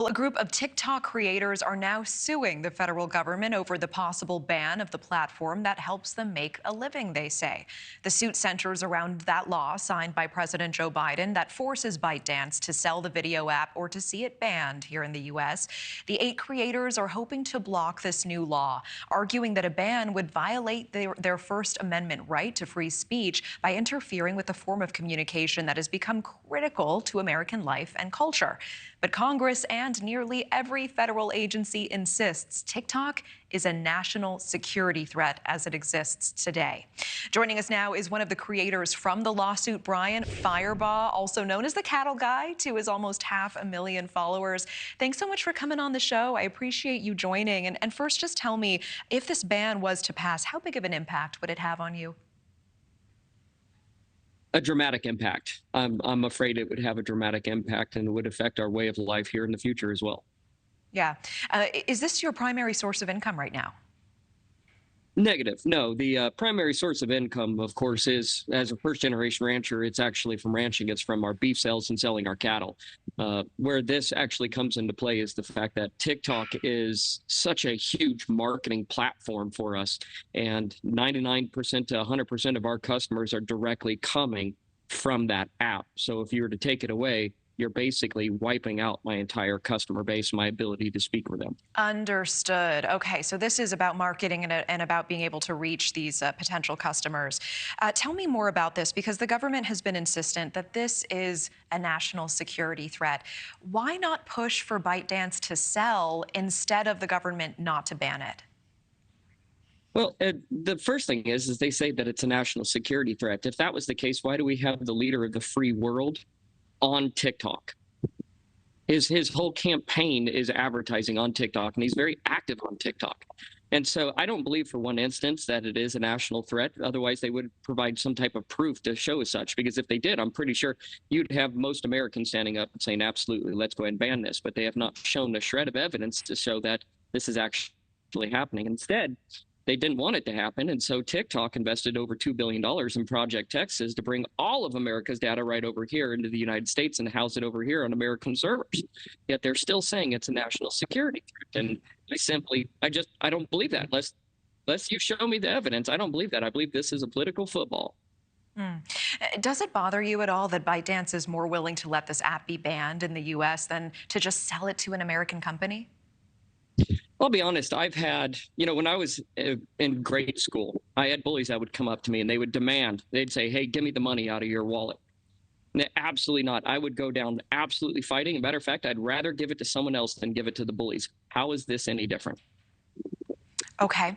Well, a group of TikTok creators are now suing the federal government over the possible ban of the platform that helps them make a living, they say. The suit centers around that law signed by President Joe Biden that forces ByteDance to sell the video app or to see it banned here in the U.S. The 8 creators are hoping to block this new law, arguing that a ban would violate their First Amendment right to free speech by interfering with a form of communication that has become critical to American life and culture. But Congress and nearly every federal agency insists TikTok is a national security threat as it exists today. Joining us now is one of the creators from the lawsuit, Brian Firebaugh, also known as the Cattle Guy, to his almost 500,000 followers. Thanks so much for coming on the show. I appreciate you joining. And first, just tell me, if this ban was to pass, how big of an impact would it have on you? A dramatic impact. I'm afraid it would have a dramatic impact and it would affect our way of life here in the future as well. Yeah. Is this your primary source of income right now? Negative. No, the primary source of income, of course, is as a first-generation rancher, it's actually from ranching. It's from our beef sales and selling our cattle. Where this actually comes into play is the fact that TikTok is such a huge marketing platform for us, and 99% to 100% of our customers are directly coming from that app. So if you were to take it away, you're basically wiping out my entire customer base, my ability to speak with them. Understood. Okay, so this is about marketing and about being able to reach these potential customers. Tell me more about this, because the government has been insistent that this is a national security threat. Why not push for ByteDance to sell instead of the government not to ban it? Well, the first thing is they say that it's a national security threat. If that was the case, why do we have the leader of the free world on TikTok? His whole campaign is advertising on TikTok, and he's very active on TikTok. And so I don't believe for one instance that it is a national threat. Otherwise, they would provide some type of proof to show as such, because if they did, I'm pretty sure you'd have most Americans standing up and saying, absolutely, let's go ahead and ban this. But they have not shown a shred of evidence to show that this is actually happening. Instead, they didn't want it to happen, and so TikTok invested over $2 billion in Project Texas to bring all of America's data right over here into the United States and house it over here on American servers. Yet they're still saying it's a national security threat, and I don't believe that. Unless you show me the evidence, I don't believe that. I believe this is a political football. Does it bother you at all that ByteDance is more willing to let this app be banned in the U.S. than to just sell it to an American company? I'll be honest, I've had, when I was in grade school, I had bullies that would come up to me and they would demand, they'd say, hey, give me the money out of your wallet. And absolutely not. I would go down absolutely fighting. As a matter of fact, I'd rather give it to someone else than give it to the bullies. How is this any different? Okay.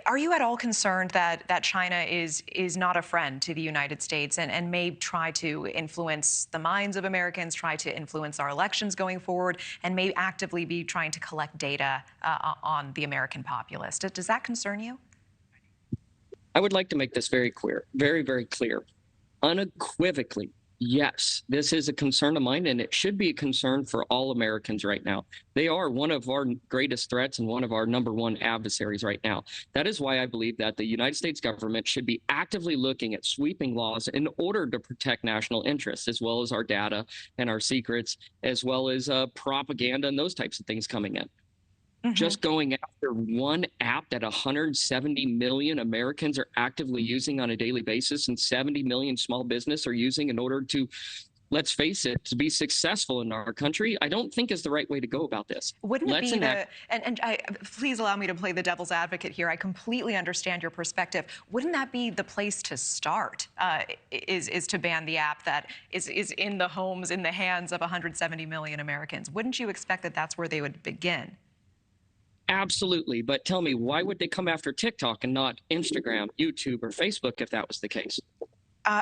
Are you at all concerned that China is not a friend to the United States and may try to influence the minds of Americans, try to influence our elections going forward, and may actively be trying to collect data on the American populace? Does that concern you? I would like to make this very clear, very, very clear. Unequivocally, yes, this is a concern of mine, and it should be a concern for all Americans right now. They are one of our greatest threats and one of our #1 adversaries right now. That is why I believe that the United States government should be actively looking at sweeping laws in order to protect national interests, as well as our data and our secrets, as well as propaganda and those types of things coming in. Just going after one app that 170 million Americans are actively using on a daily basis and 70 million small business are using in order to, let's face it, to be successful in our country, I don't think is the right way to go about this. Wouldn't it be please allow me to play the devil's advocate here. I completely understand your perspective. Wouldn't that be the place to start, is to ban the app that is in the homes, in the hands of 170 million Americans? Wouldn't you expect that that's where they would begin? Absolutely. But tell me, why would they come after TikTok and not Instagram, YouTube, or Facebook if that was the case?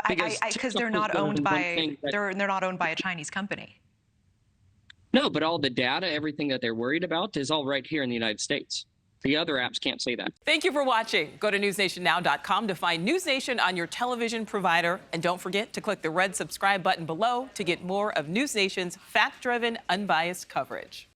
Because they're not owned by they're not owned by a Chinese company. No, but all the data, everything that they're worried about is all right here in the United States. The other apps can't say that. Thank you for watching. Go to newsnationnow.com to find News Nation on your television provider. And don't forget to click the red subscribe button below to get more of News Nation's fact-driven, unbiased coverage.